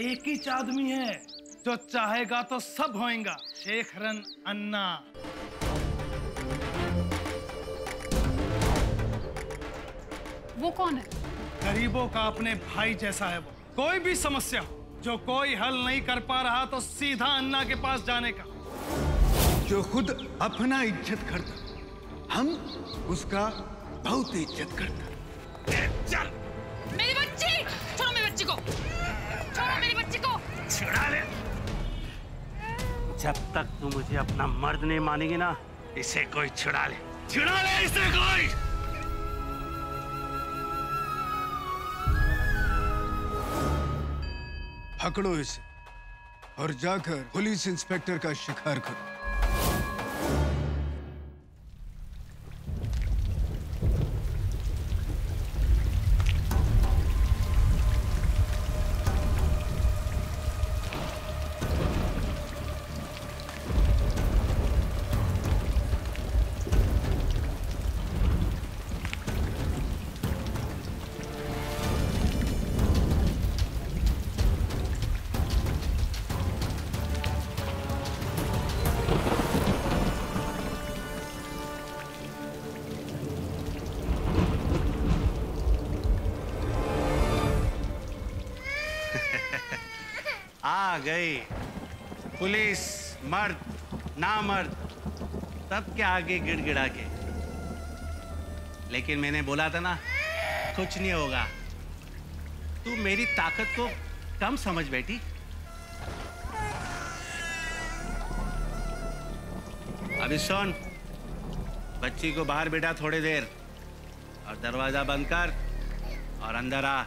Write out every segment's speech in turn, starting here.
एक ही आदमी है जो चाहेगा तो सब होएगा, शेखरन अन्ना। वो कौन है? गरीबों का अपने भाई जैसा है वो। कोई भी समस्या हो जो कोई हल नहीं कर पा रहा तो सीधा अन्ना के पास जाने का। जो खुद अपना इज्जत करता, हम उसका बहुत इज्जत करता। चल मेरी बच्ची छोड़ो, मेरी बच्ची को छोड़ो, मेरी बच्ची को छुड़ा ले। जब तक तू मुझे अपना मर्द नहीं मानेगी ना, इसे कोई छुड़ा ले, छुड़ा ले इसे कोई। पकड़ो इसे और जाकर पुलिस इंस्पेक्टर का शिकार करो। आ गई पुलिस, मर्द नामर्द सबके आगे गिड़गिड़ा के। लेकिन मैंने बोला था ना, कुछ नहीं होगा। तू मेरी ताकत को कम समझ बैठी। अभी सुन, बच्ची को बाहर बिठा थोड़ी देर और दरवाजा बंद कर और अंदर आ।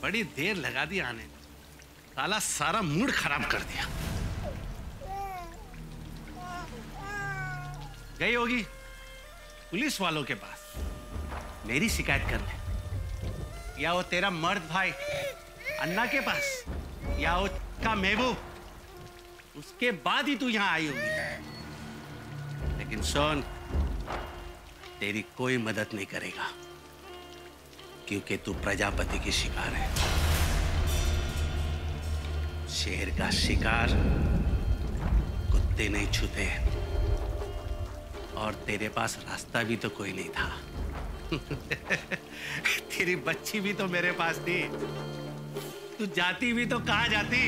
बड़ी देर लगा दी आने में, साला सारा मूड खराब कर दिया। गई होगी पुलिस वालों के पास मेरी शिकायत करने, या वो तेरा मर्द भाई अन्ना के पास, या वो का महबूब, उसके बाद ही तू यहां आई होगी। लेकिन सुन, तेरी कोई मदद नहीं करेगा क्योंकि तू प्रजापति की शिकार है। शेर का शिकार कुत्ते नहीं छूते, और तेरे पास रास्ता भी तो कोई नहीं था। तेरी बच्ची भी तो मेरे पास थी, तू जाती भी तो कहां जाती।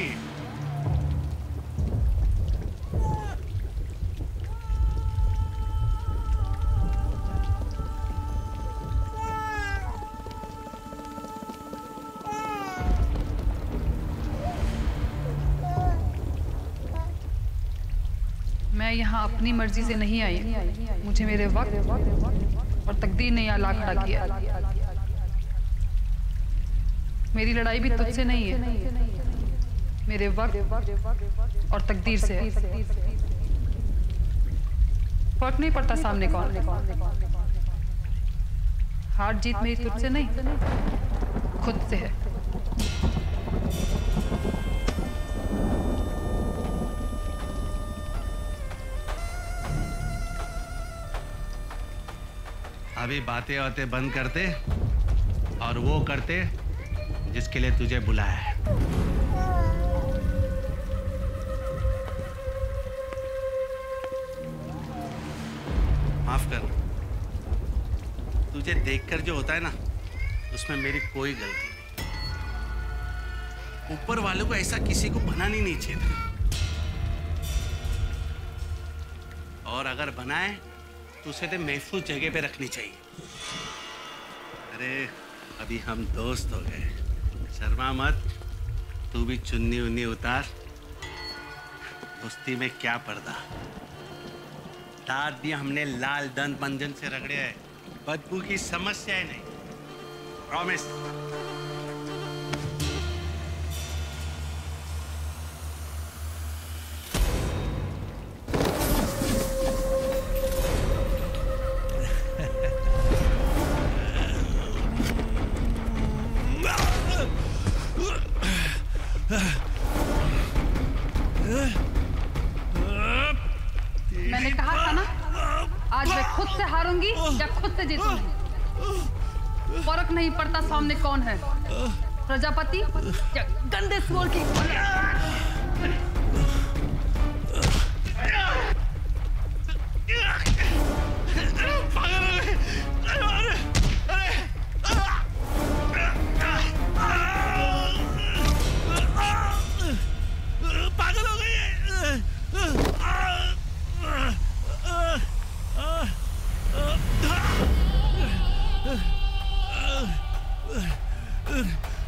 मैं यहाँ अपनी मर्जी से नहीं आई, मुझे मेरे वक्त और तकदीर ने यहाँ ला खड़ा किया। मेरी लड़ाई भी तुझसे नहीं है, मेरे वक्त और तकदीर से है। फर्क नहीं पड़ता सामने कौन। हार जीत मेरी तुझसे नहीं, खुद से है। अभी बातें बंद करते और वो करते जिसके लिए तुझे बुलाया है। माफ कर, तुझे देखकर जो होता है ना, उसमें मेरी कोई गलती नहीं। ऊपर वालों को ऐसा किसी को बनानी नहीं चाहिए था, और अगर बनाए तो उसे तो महफूज जगह पे रखनी चाहिए। अरे अभी हम दोस्त हो गए, शर्मा मत। तू भी चुन्नी उन्नी उतार, दोस्ती में क्या पर्दा। दांत भी हमने लाल दंत मंजन से रगड़े हैं, बदबू की समस्या है नहीं। प्रॉमिस। मैंने कहा था ना, आज मैं खुद से हारूंगी या खुद से जीतूंगी। फर्क नहीं पड़ता सामने कौन है, प्रजापति या गंदे सुअर की। पागल हो गई है।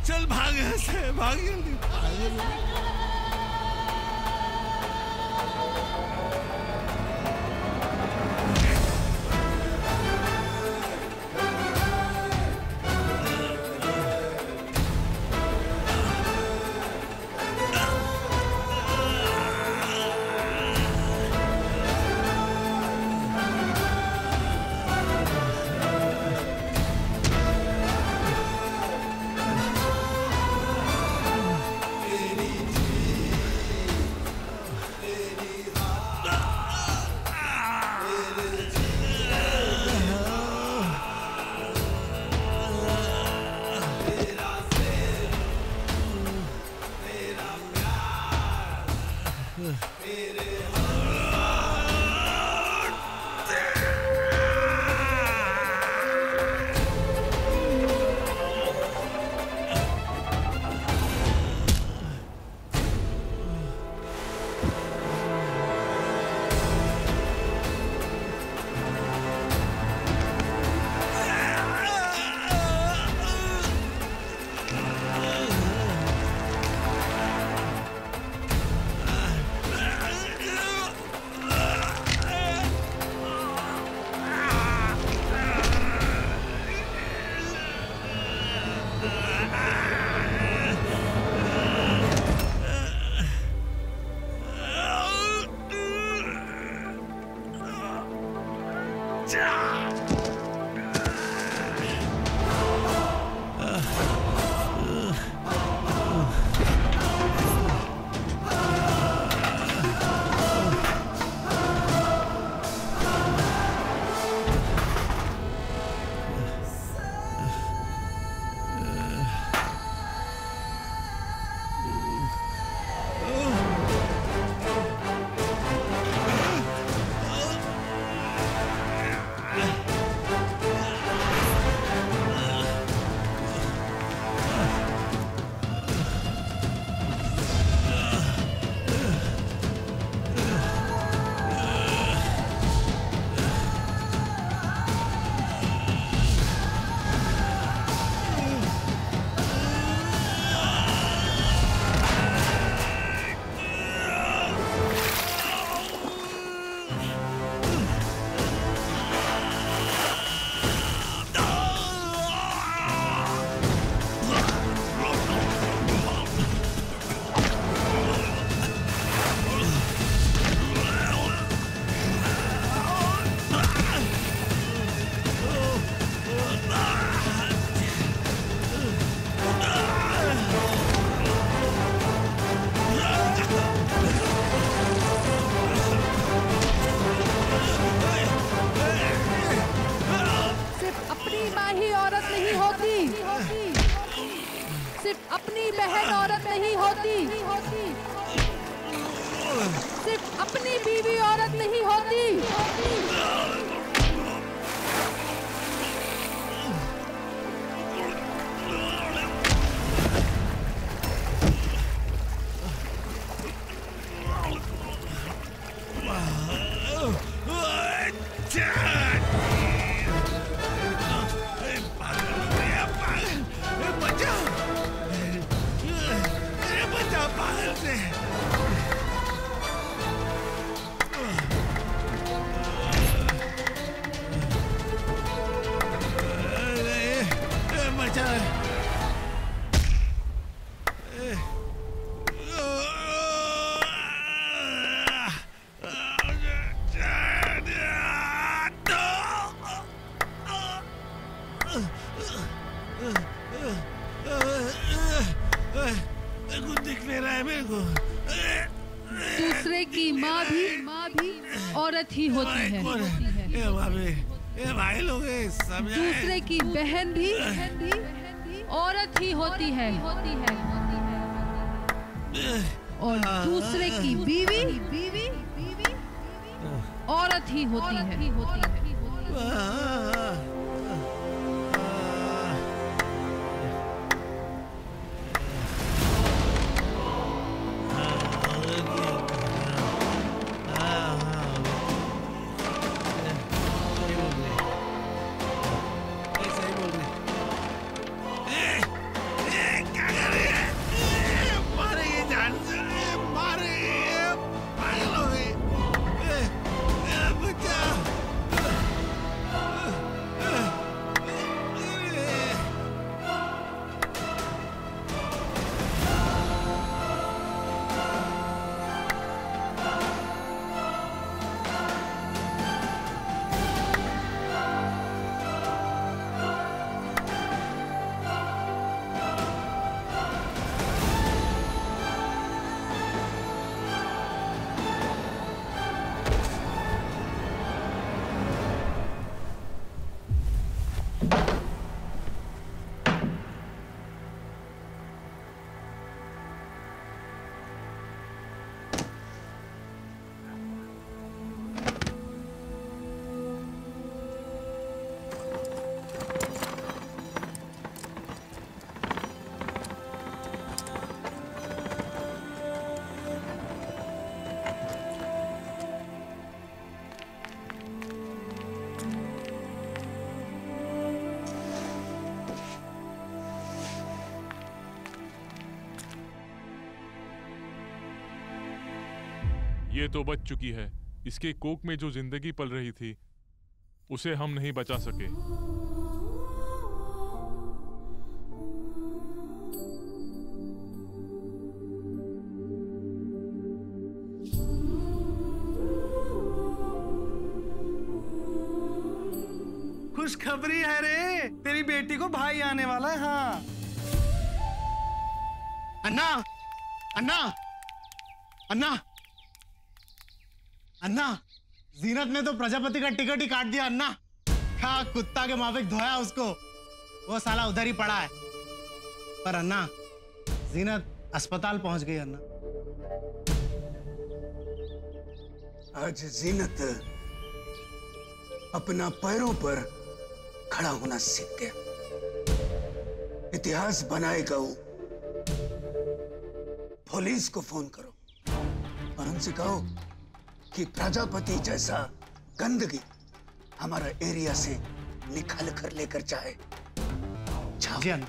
चल भाग यहाँ से, भाग जल्दी, सिर्फ अपनी बहन औरत नहीं होती, सिर्फ अपनी बीवी औरत नहीं होती। दूसरे की माँ भी और औरत ही होती है। ए भाभी, ए भाई लोग समझाए। दूसरे की बहन भी औरत ही होती है और दूसरे की बीवी औरत ही होती है। ये तो बच चुकी है। इसके कोख में जो जिंदगी पल रही थी उसे हम नहीं बचा सके। खुशखबरी है रे, तेरी बेटी को भाई आने वाला है। हाँ अन्ना, अन्ना, अन्ना, अन्ना, जीनत ने तो प्रजापति का टिकट ही काट दिया। अन्ना, क्या कुत्ता के माफिक धोया उसको, वो साला उधर ही पड़ा है। पर अन्ना, जीनत अस्पताल पहुंच गई। अन्ना, आज जीनत अपना पैरों पर खड़ा होना सीख गया। इतिहास बनाएगा वो। पुलिस को फोन करो और उनसे कहो कि प्रजापति जैसा गंदगी हमारा एरिया से निकाल कर लेकर जाए। जी अन्ना।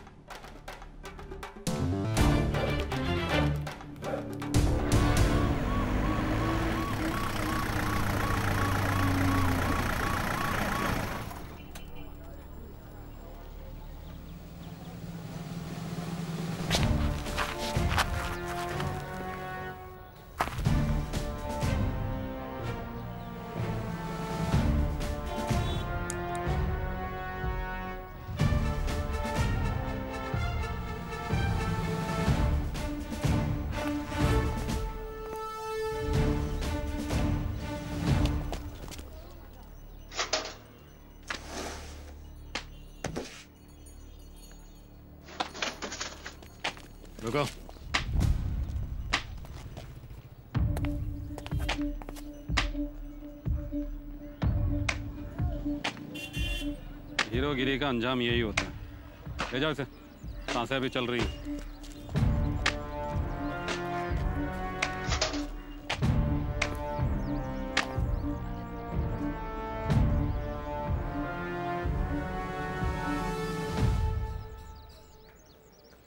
रुको। हीरोगिरी का अंजाम यही होता है। ले जाओ इसे, सांसें भी चल रही हैं।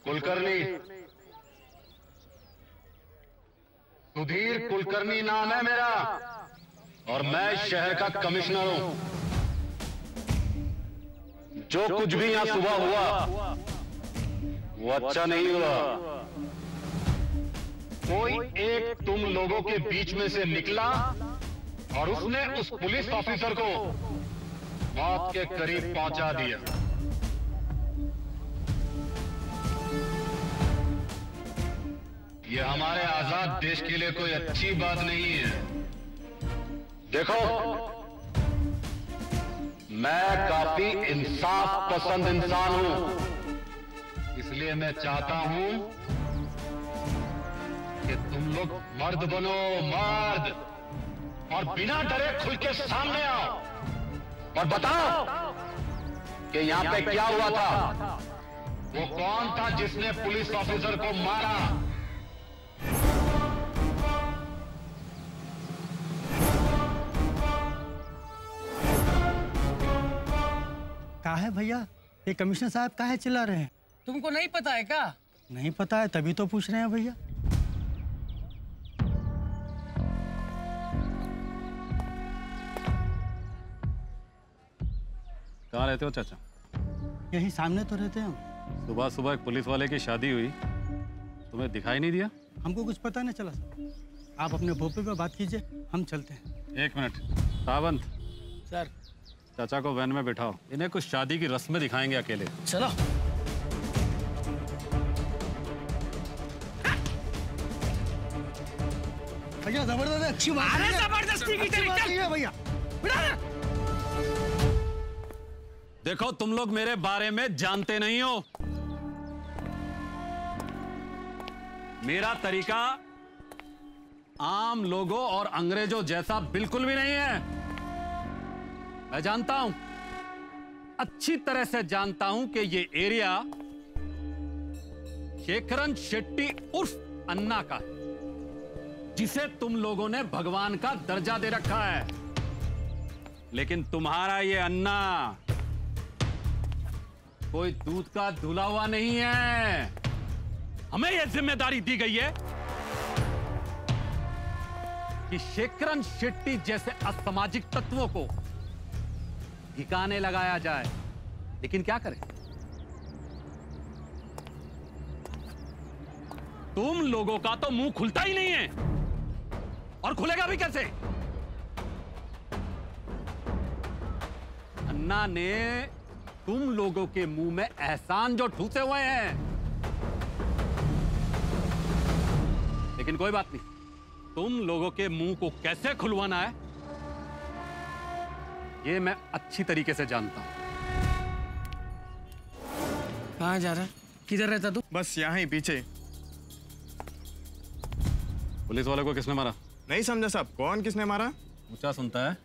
कुलकर्णी, सुधीर कुलकर्णी नाम है मेरा और मैं शहर का कमिश्नर हूं। जो कुछ भी यहां सुबह हुआ वो अच्छा नहीं हुआ। कोई एक तुम लोगों के बीच में से निकला और उसने उस पुलिस ऑफिसर को मौत के करीब पहुंचा दिया। ये हमारे आजाद देश के लिए कोई अच्छी बात नहीं है। देखो, मैं काफी इंसाफ पसंद इंसान हूं, इसलिए मैं चाहता हूं कि तुम लोग मर्द बनो, मर्द, और बिना डरे खुल के सामने आओ और बताओ कि यहां पे क्या हुआ था, वो कौन था जिसने पुलिस ऑफिसर को मारा। कहा है भैया, ये कमिश्नर साहब काहे चिल्ला रहे हैं? तुमको नहीं पता है क्या? नहीं पता है, तभी तो पूछ रहे हैं भैया। कहाँ रहते हो चाचा? यही सामने तो रहते हैं हम। सुबह सुबह एक पुलिस वाले की शादी हुई, तुम्हें दिखाई नहीं दिया? हमको कुछ पता नहीं चला सर। आप अपने भोपे पे बात कीजिए, हम चलते हैं। एक मिनट सावंत। सर। चाचा को वैन में बिठाओ, इन्हें कुछ शादी की रस्में दिखाएंगे अकेले। चलो। भैया जबरदस्त अच्छी बात है। अरे जबरदस्ती की तरीके भैया। देखो, तुम लोग मेरे बारे में जानते नहीं हो। मेरा तरीका आम लोगों और अंग्रेजों जैसा बिल्कुल भी नहीं है। मैं जानता हूं, अच्छी तरह से जानता हूं कि ये एरिया शेखरन शेट्टी उर्फ अन्ना का है, जिसे तुम लोगों ने भगवान का दर्जा दे रखा है। लेकिन तुम्हारा ये अन्ना कोई दूध का धुला हुआ नहीं है। हमें यह जिम्मेदारी दी गई है कि शेखरन शेट्टी जैसे असामाजिक तत्वों को ठिकाने लगाया जाए। लेकिन क्या करें, तुम लोगों का तो मुंह खुलता ही नहीं है, और खुलेगा भी कैसे? अन्ना ने तुम लोगों के मुंह में एहसान जो ठूसे हुए हैं। लेकिन कोई बात नहीं, तुम लोगों के मुंह को कैसे खुलवाना है ये मैं अच्छी तरीके से जानता हूं। कहां जा रहा है? किधर रहता तू? बस यहाँ ही पीछे। पुलिस वाले को किसने मारा? नहीं समझा साहब, कौन किसने मारा? ऊंचा सुनता है।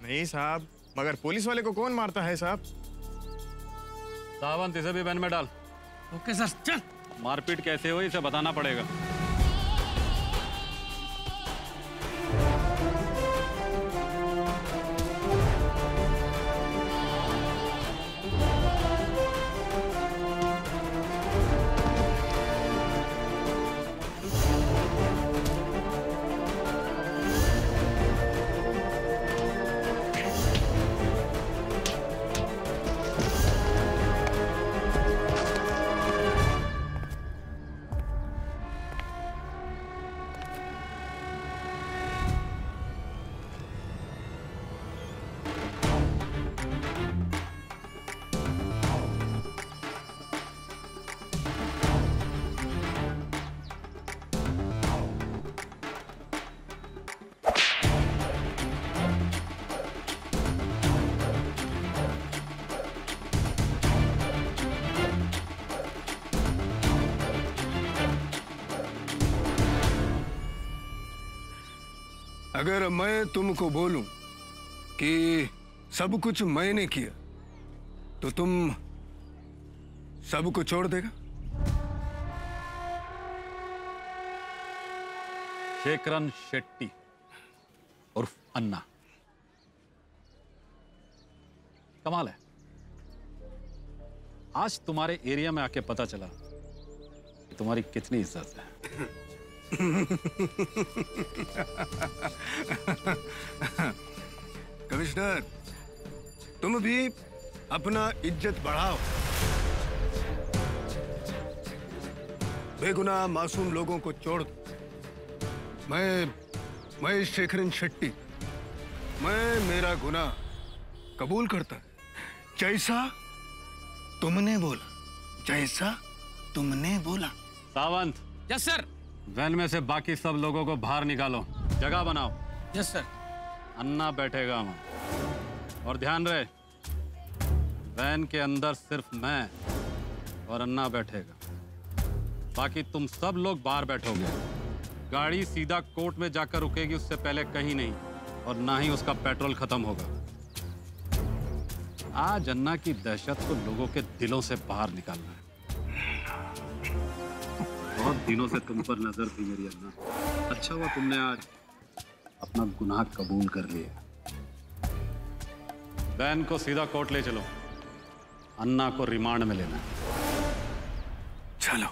नहीं साहब, मगर पुलिस वाले को कौन मारता है साहब? सावंत, इसे भी वैन में डाल। ओके सर, चल। मारपीट कैसे हुई इसे बताना पड़ेगा। अगर मैं तुमको बोलूं कि सब कुछ मैंने किया तो तुम सबको छोड़ देगा? शेखरन शेट्टी उर्फ अन्ना। कमाल है, आज तुम्हारे एरिया में आके पता चला कि तुम्हारी कितनी इज्जत है। कमिश्नर, तुम भी अपना इज्जत बढ़ाओ। बेगुनाह मासूम लोगों को छोड़ दो। मैं शेखरन शेट्टी, मैं मेरा गुनाह कबूल करता, जैसा तुमने बोला, जैसा तुमने बोला। सावंत। Yes sir. वैन में से बाकी सब लोगों को बाहर निकालो, जगह बनाओ। Yes sir. अन्ना बैठेगा वहां। और ध्यान रहे, वैन के अंदर सिर्फ मैं और अन्ना बैठेगा, बाकी तुम सब लोग बाहर बैठोगे। गाड़ी सीधा कोर्ट में जाकर रुकेगी, उससे पहले कहीं नहीं, और ना ही उसका पेट्रोल खत्म होगा। आज अन्ना की दहशत को लोगों के दिलों से बाहर निकालना है। बहुत दिनों से तुम पर नजर थी मेरी अन्ना। अच्छा हुआ तुमने आज अपना गुनाह कबूल कर लिया। बैन को सीधा कोर्ट ले चलो, अन्ना को रिमांड में लेना है। चलो।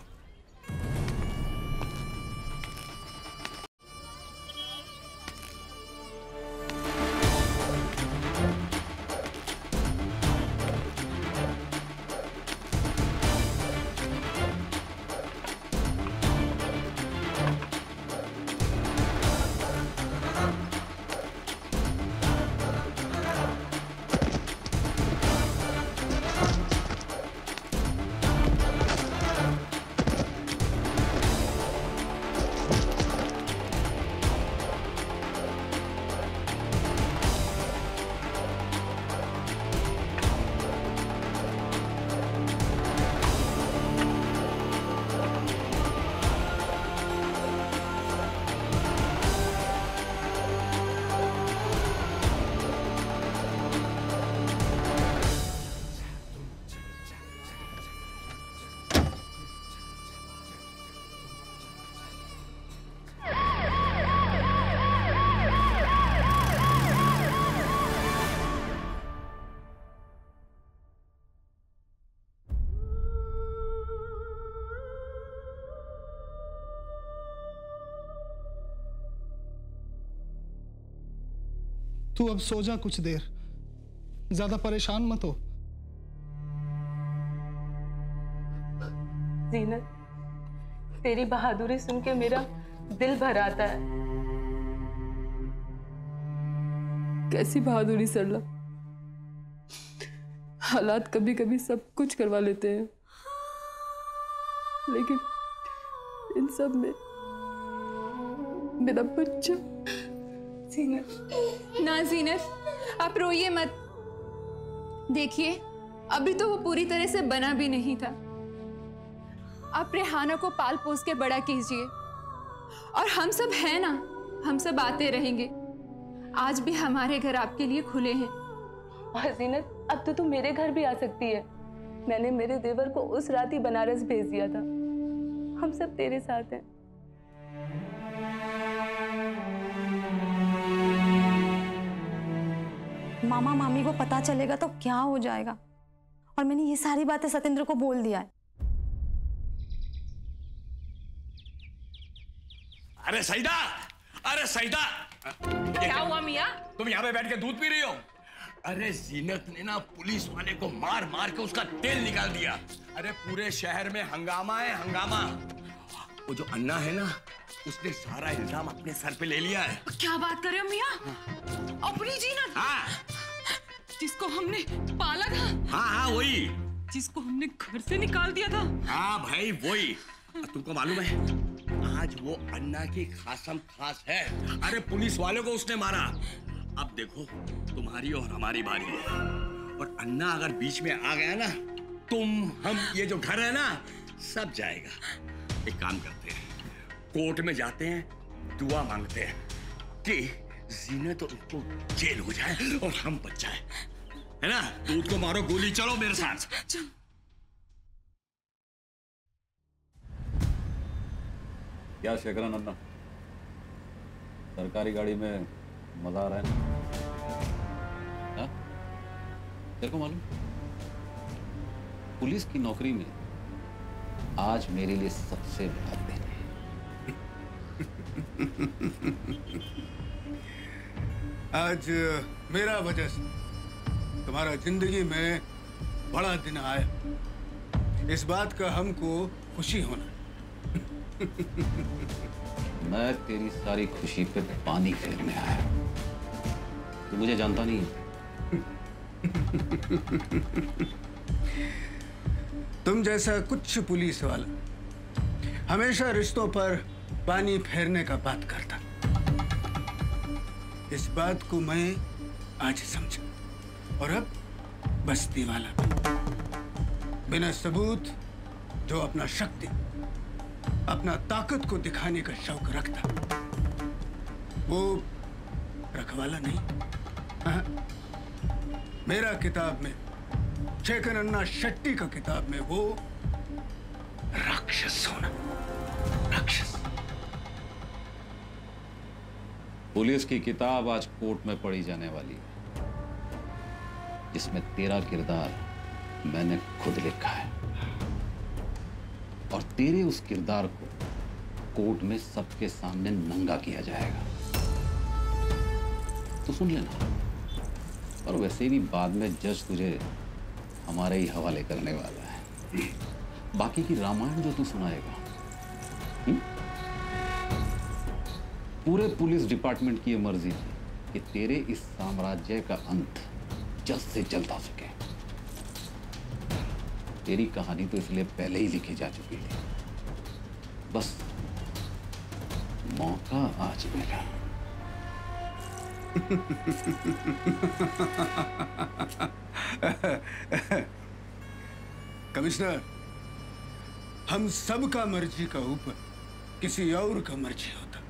तू अब सो जा कुछ देर, ज्यादा परेशान मत हो। जीनत, तेरी बहादुरी सुन के मेरा दिल भर आता है। कैसी बहादुरी सरला, हालात कभी कभी सब कुछ करवा लेते हैं, लेकिन इन सब में मेरा बच्चा। जीनत, ना जीनत, आप रोइए मत। देखिए, अभी तो वो पूरी तरह से बना भी नहीं था। आप रेहाना को पाल पोस के बड़ा कीजिए, और हम सब हैं ना, हम सब आते रहेंगे। आज भी हमारे घर आपके लिए खुले हैं। और जीनत, अब तो तू मेरे घर भी आ सकती है। मैंने मेरे देवर को उस रात ही बनारस भेज दिया था। हम सब तेरे साथ हैं। मामा मामी को पता चलेगा तो क्या हो जाएगा, और मैंने ये सारी बातें सतेंद्र को बोल दिया है। अरे सईदा, अरे सईदा, क्या हुआ मियाँ? तुम यहाँ पे बैठ के दूध पी रही हो? अरे जीनत ने ना पुलिस वाले को मार मार के उसका तेल निकाल दिया। अरे पूरे शहर में हंगामा है, हंगामा। वो जो अन्ना है ना, उसने सारा इल्जाम अपने सर पे ले लिया है। क्या बात कर रहे हो मियाँ? अपनी जीनत? हाँ, जिसको हमने पाला था। हाँ हाँ वही, जिसको हमने घर से निकाल दिया था। हाँ भाई वही। तुमको मालूम है, आज वो अन्ना की खासम खास है। अरे पुलिस वालों को उसने मारा। अब देखो, तुम्हारी और हमारी बारी है, और अन्ना अगर बीच में आ गया ना, तुम हम ये जो घर है ना, सब जाएगा। एक काम करते हैं, कोर्ट में जाते हैं, दुआ मांगते हैं कि जीनत उनको जेल हो जाए और हम बच जाए, है ना? दूध को मारो गोली, चलो मेरे साथ। क्या शेखरन अन्ना, सरकारी गाड़ी में मजा आ रहा है ना? तेरे को मालूम, पुलिस की नौकरी में आज मेरे लिए सबसे बड़ा दिन है। आज मेरा वजह से तुम्हारा जिंदगी में बड़ा दिन आया, इस बात का हमको खुशी होना। मैं तेरी सारी खुशी पे पानी फेरने आया। तू मुझे जानता नहीं है। तुम जैसा कुछ पुलिस वाला हमेशा रिश्तों पर पानी फेरने का बात करता। इस बात को मैं आज समझा और अब बस्ती वाला बिना सबूत जो अपना शक्ति, अपना ताकत को दिखाने का शौक रखता, वो रखवाला नहीं। हाँ? मेरा किताब में, शेखर अन्ना शेट्टी का किताब में वो राक्षस होना, राक्षस। पुलिस की किताब आज कोर्ट में पढ़ी जाने वाली है, जिसमें तेरा किरदार मैंने खुद लिखा है और तेरे उस किरदार को कोर्ट में सबके सामने नंगा किया जाएगा। तो सुन लेना, और वैसे भी बाद में जज तुझे हमारे ही हवाले करने वाला है। बाकी की रामायण जो तू सुनाएगा, पूरे पुलिस डिपार्टमेंट की ये मर्जी थी कि तेरे इस साम्राज्य का अंत जल्द से जल्द आ सके। तेरी कहानी तो इसलिए पहले ही लिखी जा चुकी थी, बस मौका आज मिला। कमिश्नर, हम सब का मर्जी का ऊपर किसी और का मर्जी होता,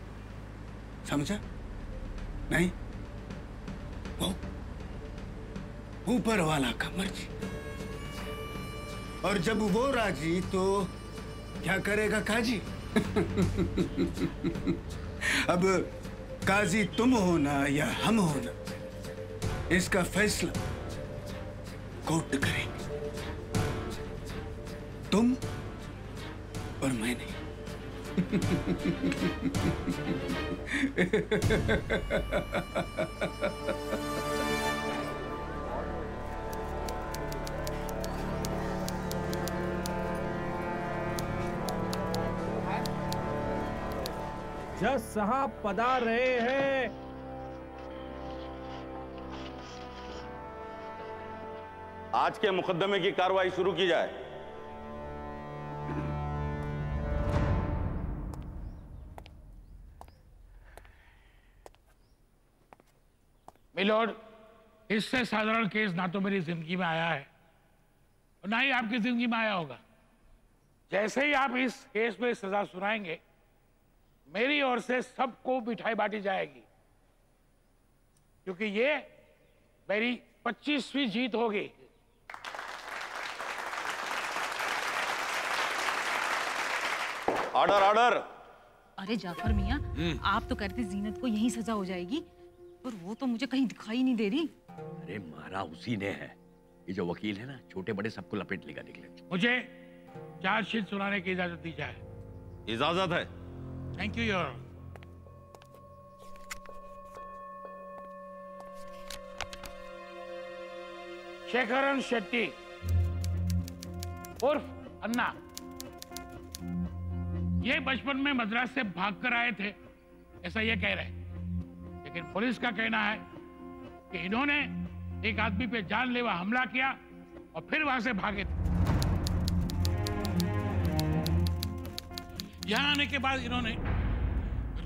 समझा? नहीं, वो ऊपर वाला का मर्जी। और जब वो राजी तो क्या करेगा काजी? अब काजी तुम होना या हम होना, इसका फैसला कोर्ट करेंगे, तुम और मैं नहीं। जज साहब पधार रहे हैं। आज के मुकदमे की कार्रवाई शुरू की जाए। मिलोड, इससे साधारण केस ना तो मेरी जिंदगी में आया है और ना ही आपकी जिंदगी में आया होगा। जैसे ही आप इस केस में सजा सुनाएंगे, मेरी ओर से सबको मिठाई बांटी जाएगी, क्योंकि ये मेरी 25वीं जीत होगी। Order, order. अरे जाफर मियाँ, आप तो कहते जीनत को यही सजा हो जाएगी, पर वो तो मुझे कहीं दिखाई नहीं दे रही। अरे मारा उसी ने है। ये जो वकील है ना, छोटे बड़े सबको लपेट लेगा निकले। मुझे चार्जशीट सुनाने की इजाजत दी जाए। इजाजत है। Thank you your. Shekharan Shetty उर्फ अन्ना, ये बचपन में मद्रास से भागकर आए थे, ऐसा ये कह रहे, लेकिन पुलिस का कहना है कि इन्होंने एक आदमी पे जानलेवा हमला किया और फिर वहां से भागे थे। यहां आने के बाद इन्होंने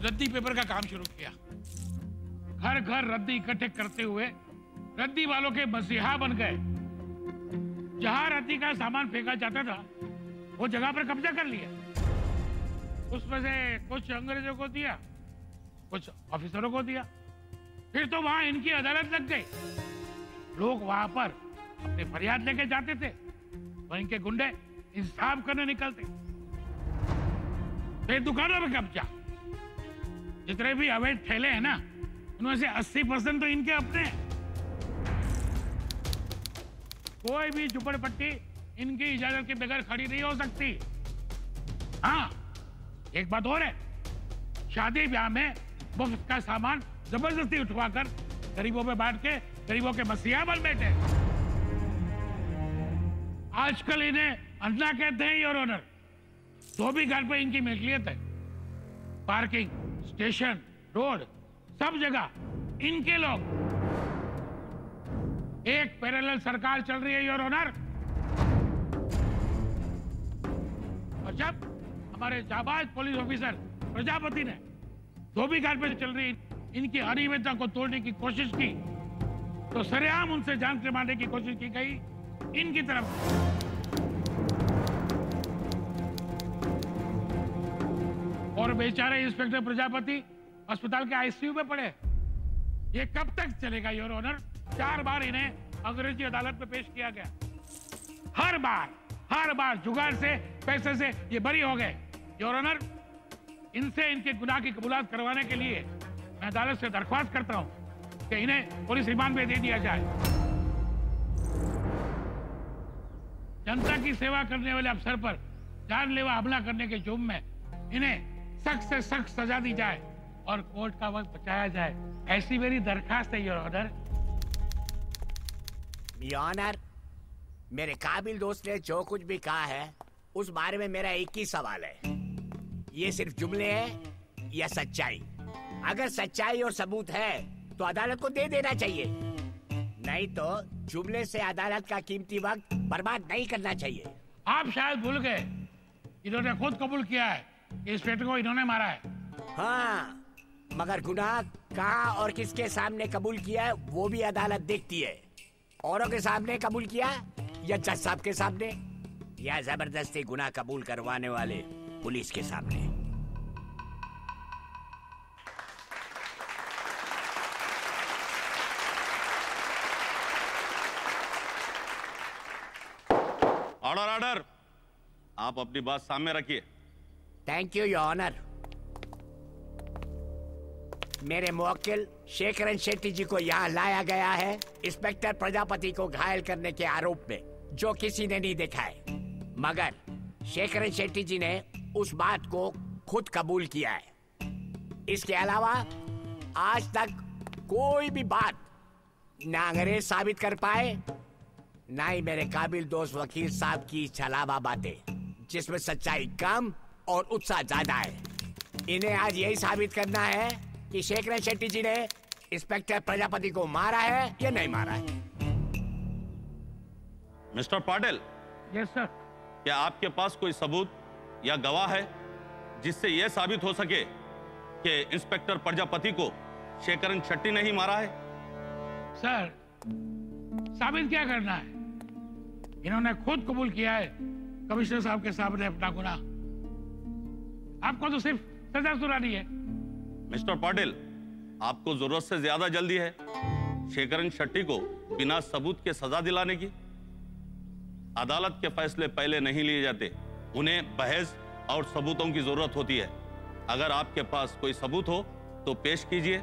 रद्दी पेपर का काम शुरू किया। घर घर रद्दी इकट्ठे करते हुए रद्दी वालों के मसीहा बन गए। जहां रद्दी का सामान फेंका जाता था, वो जगह पर कब्जा कर लिया। उसमें से कुछ अंग्रेजों को दिया, कुछ ऑफिसरों को दिया। फिर तो वहां इनकी अदालत लग गई। लोग वहां पर अपनी फरियाद लेके जाते थे, तो इनके गुंडे इंसाफ करने निकलते। फिर दुकानों में कब्जा। जितने भी अवैध ठेले हैं ना, उनमें से 80% तो इनके अपने हैं। कोई भी झुपड़पट्टी इनकी इजाजत के बगैर खड़ी नहीं हो सकती। हाँ, एक बात और है, शादी ब्याह में मुफ्त का सामान जबरदस्ती उठवाकर गरीबों में बांट के गरीबों के मसीहा बन बैठे। आजकल इन्हें अन्ना कहते हैं योर ऑनर। धोबी घाट पे इनकी मिल्कियत है। पार्किंग, स्टेशन, रोड, सब जगह इनके लोग। एक पैरेलल सरकार चल रही है योर ऑनर। और जब हमारे जाबाज पुलिस ऑफिसर प्रजापति ने धोबी घाट पे चल रही इनकी अनियमितता को तोड़ने की कोशिश की तो सरेआम उनसे जान से मारने की कोशिश की गई इनकी तरफ से। और बेचारे इंस्पेक्टर प्रजापति अस्पताल के आईसीयू में पड़े। ये कब तक चलेगा योर ऑनर? 4 बार इन्हें अंग्रेजी अदालत में पेश किया गया। हर बार जुगाड़ से, पैसे से ये बरी हो गए। योर ऑनर, इनसे इनके गुनाह की कबूलात करवाने के लिए मैं अदालत से दरख्वास्त करता हूं कि इन्हें पुलिस रिमांड में दे दिया जाए। जनता की सेवा करने वाले अफसर पर जानलेवा हमला करने के जुर्म में इन्हें सख्त से सख्त सजा दी जाए और कोर्ट का वक्त बचाया जाए, ऐसी मेरी दरखास्त है योर ऑनर। ऑनर, मेरे काबिल दोस्त ने जो कुछ भी कहा है उस बारे में मेरा एक ही सवाल है, ये सिर्फ जुमले हैं या सच्चाई? अगर सच्चाई और सबूत है तो अदालत को दे देना चाहिए, नहीं तो जुमले से अदालत का कीमती वक्त बर्बाद नहीं करना चाहिए। आप शायद भूल गए, इन्होंने खुद कबूल किया है इंस्पेक्टर को इन्होंने मारा है। हाँ, मगर गुनाह कहाँ और किसके सामने कबूल किया है वो भी अदालत देखती है। औरों के सामने कबूल किया या जज साहब के सामने, या जबरदस्ती गुनाह कबूल करवाने वाले पुलिस के सामने। ऑर्डर ऑर्डर, आप अपनी बात सामने रखिए। Thank you your honour. मेरे मुवक्किल शेखरन शेट्टी जी को यहाँ लाया गया है इंस्पेक्टर प्रजापति को घायल करने के आरोप में, जो किसी ने नहीं देखा है, मगर शेखरन शेट्टी जी ने उस बात को खुद कबूल किया है। इसके अलावा आज तक कोई भी बात ना अंग्रेज साबित कर पाए, ना ही मेरे काबिल दोस्त वकील साहब की छलावा बातें जिसमें सच्चाई कम और उत्साह ज्यादा है। इन्हें आज यही साबित करना है कि शेखरन शेट्टी जी ने इंस्पेक्टर प्रजापति को मारा है या नहीं मारा है। मिस्टर पाटिल। Yes sir. क्या आपके पास कोई सबूत या गवाह है जिससे यह साबित हो सके कि इंस्पेक्टर प्रजापति को शेखरन शेट्टी ने ही मारा है? सर, साबित क्या करना है? इन्होंने खुद कबूल किया है कमिश्नर साहब के सामने अपना गुनाह। आपको तो सिर्फ सजा सुनानी है। मिस्टर पाटिल, आपको जरूरत से ज्यादा जल्दी है शेखरन शेट्टी को बिना सबूत के सजा दिलाने की। अदालत के फैसले पहले नहीं लिए जाते, उन्हें बहस और सबूतों की जरूरत होती है। अगर आपके पास कोई सबूत हो तो पेश कीजिए।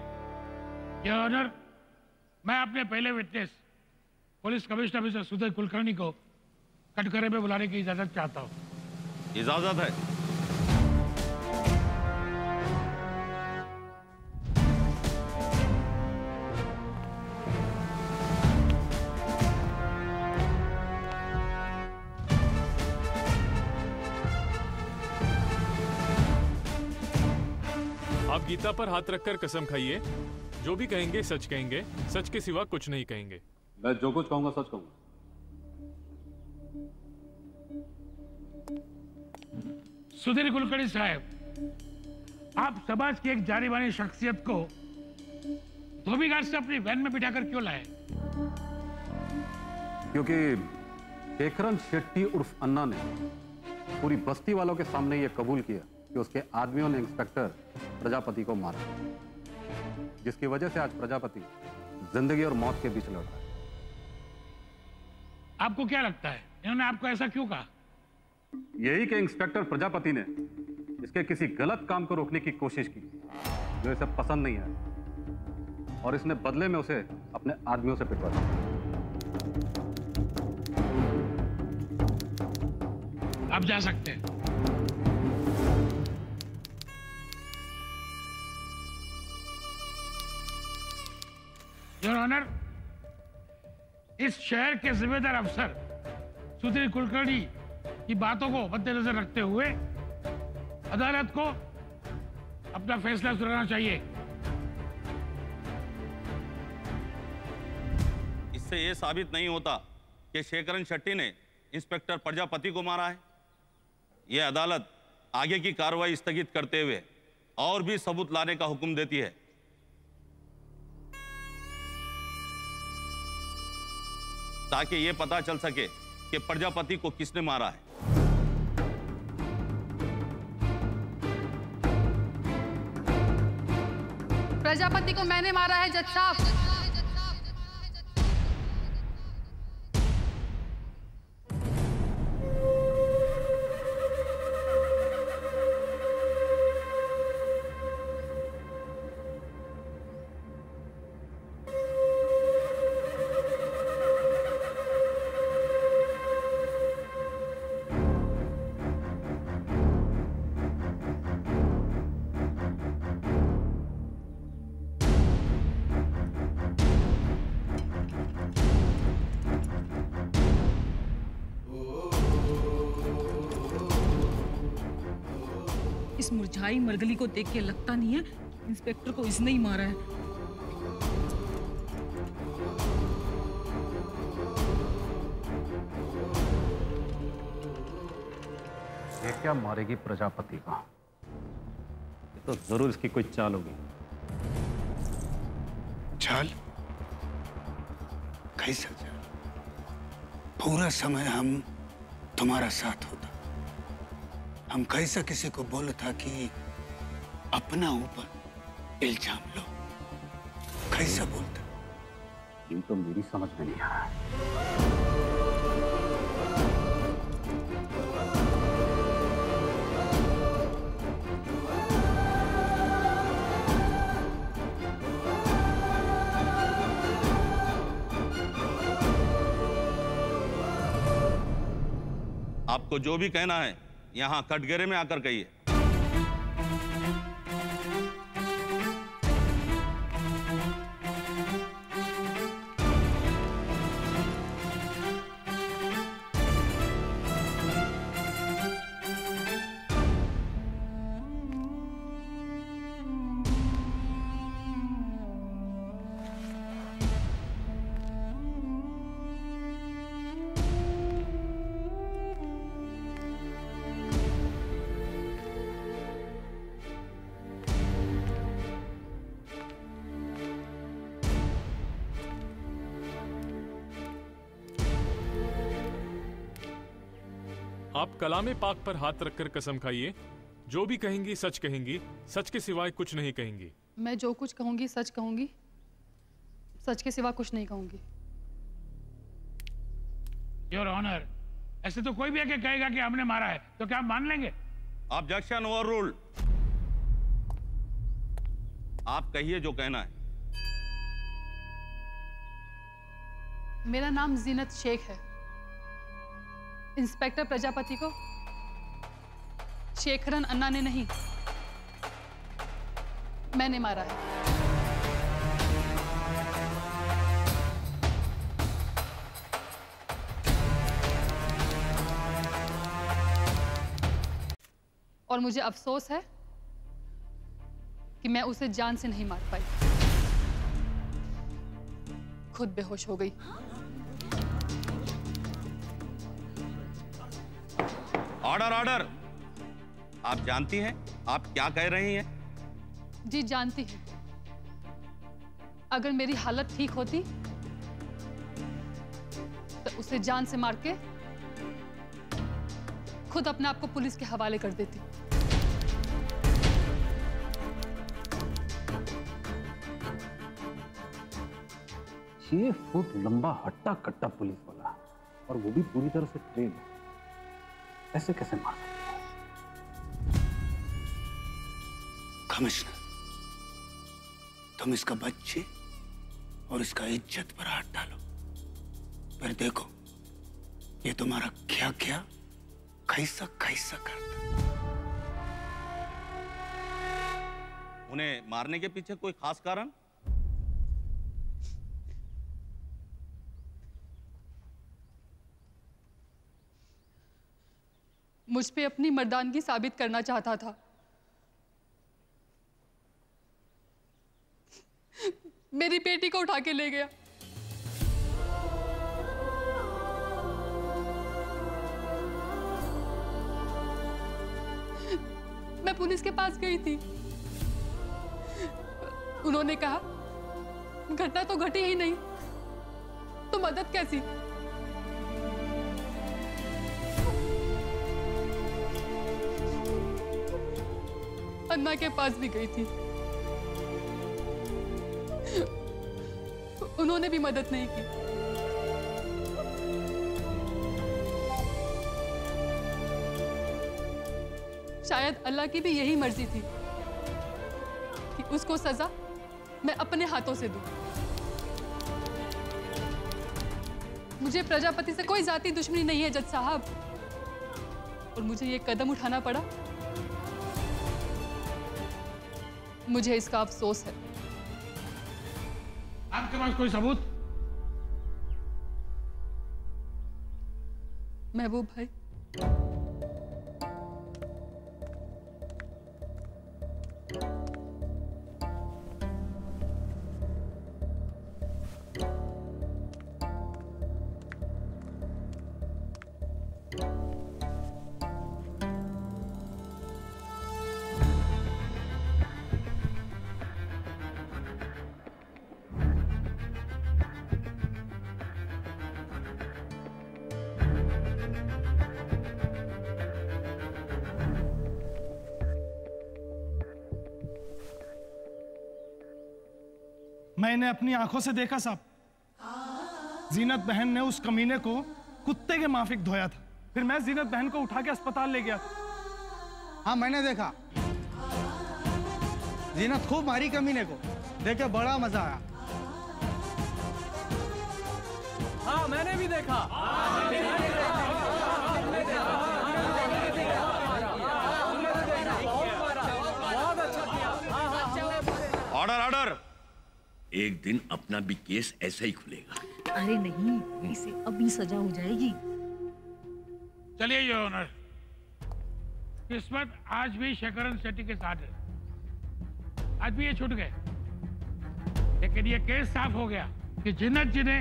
योर ऑनर, मैं अपने पहले witness police commissioner mister Sudhir Kulkarni को कटघरे में बुलाने की इजाजत चाहता हूँ। इजाजत है। आप गीता पर हाथ रखकर कसम खाइए, जो भी कहेंगे सच कहेंगे, सच के सिवा कुछ नहीं कहेंगे। मैं जो कुछ कहूंगा सच कहूंगा। सुधीर कुलकर्णी साहब, आप समाज की एक जानी मानी शख्सियत को धोबीघाट से अपनी वैन में बिठाकर क्यों लाए? क्योंकि शेखरन शेट्टी उर्फ अन्ना ने पूरी बस्ती वालों के सामने यह कबूल किया कि उसके आदमियों ने इंस्पेक्टर प्रजापति को मारा, जिसकी वजह से आज प्रजापति जिंदगी और मौत के बीच लड़ रहा है। आपको क्या लगता है इन्होंने आपको ऐसा क्यों कहा? यही कि इंस्पेक्टर प्रजापति ने इसके किसी गलत काम को रोकने की कोशिश की जो इसे पसंद नहीं है, और इसने बदले में उसे अपने आदमियों से पिटवा दिया। आप जा सकते हैं। योर ऑनर, इस शहर के जिम्मेदार अफसर सुधीर कुलकर्णी की बातों को मद्देनजर रखते हुए अदालत को अपना फैसला सुनाना चाहिए। इससे यह साबित नहीं होता कि शेखरन शेट्टी ने इंस्पेक्टर प्रजापति को मारा है। यह अदालत आगे की कार्रवाई स्थगित करते हुए और भी सबूत लाने का हुक्म देती है। ताकि ये पता चल सके कि प्रजापति को किसने मारा है। प्रजापति को मैंने मारा है जज साहब। इस मुरझाई मरगली को देख के लगता नहीं है इंस्पेक्टर को इसने ही मारा है। ये क्या मारेगी प्रजापति का? ये तो जरूर इसकी कोई चाल होगी। चाल? कैसा चाल? पूरा समय हम तुम्हारा साथ होता। हम कैसा किसी को बोला था कि अपना ऊपर इल्जाम लो? कैसा बोलता? ये तो मेरी समझ में नहीं आ रहा है। आपको जो भी कहना है यहाँ कटघरे में आकर कहिए। आप कलामे पाक पर हाथ रखकर कसम खाइए, जो भी कहेंगी सच कहेंगी, सच के सिवाय कुछ नहीं कहेंगी। मैं जो कुछ कहूंगी सच कहूंगी, सच के सिवा कुछ नहीं कहूंगी। योर ऑनर, ऐसे तो कोई भी आके कहेगा कि हमने मारा है तो क्या आप मान लेंगे? Objection over ruled. आप कहिए जो कहना है। मेरा नाम जीनत शेख है। इंस्पेक्टर प्रजापति को शेखरन अन्ना ने नहीं, मैंने मारा है। और मुझे अफसोस है कि मैं उसे जान से नहीं मार पाई, खुद बेहोश हो गई। Order order. आप जानती हैं आप क्या कह रही हैं? जी जानती हूँ। अगर मेरी हालत ठीक होती तो उसे जान से मार के खुद अपने आप को पुलिस के हवाले कर देती। 6 फुट लंबा हट्टा कट्टा पुलिस वाला, और वो भी पूरी तरह से ट्रेन है, ऐसे कैसे मार सकते हैं? कमिश्नर, तुम इसका बच्चे और इसका इज्जत पर हाथ डालो, फिर देखो ये तुम्हारा क्या क्या कैसा कैसा करता। उन्हें मारने के पीछे कोई खास कारण? मुझ पे अपनी मर्दानगी साबित करना चाहता था। मेरी बेटी को उठा के ले गया। मैं पुलिस के पास गई थी। उन्होंने कहा घटना तो घटी ही नहीं तो मदद कैसी? अन्ना के पास भी गई थी। उन्होंने भी मदद नहीं की। शायद अल्लाह की भी यही मर्जी थी कि उसको सजा मैं अपने हाथों से दूं। मुझे प्रजापति से कोई जाति दुश्मनी नहीं है जज साहब, और मुझे ये कदम उठाना पड़ा, मुझे इसका अफसोस है। आपके पास कोई सबूत? महबूब भाई, मैंने अपनी आंखों से देखा साहब, जीनत बहन ने उस कमीने को कुत्ते के माफिक धोया था। फिर मैं जीनत बहन को उठा के अस्पताल ले गया था। हाँ मैंने देखा, जीनत खूब मारी कमीने को, देख के बड़ा मजा आया। हाँ मैंने भी देखा। Order order. एक दिन अपना भी केस ऐसा ही खुलेगा। अरे नहीं, इसे अभी सजा हो जाएगी। चलिए योर ऑनर, किस्मत आज भी शेखरन शेट्टी के साथ है। आज भी ये छूट गए, लेकिन ये केस साफ हो गया कि जिन्नत जी ने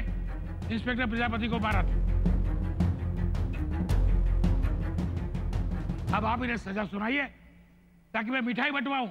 इंस्पेक्टर प्रजापति को मारा था। अब आप इन्हें सजा सुनाइए ताकि मैं मिठाई बंटवाऊं।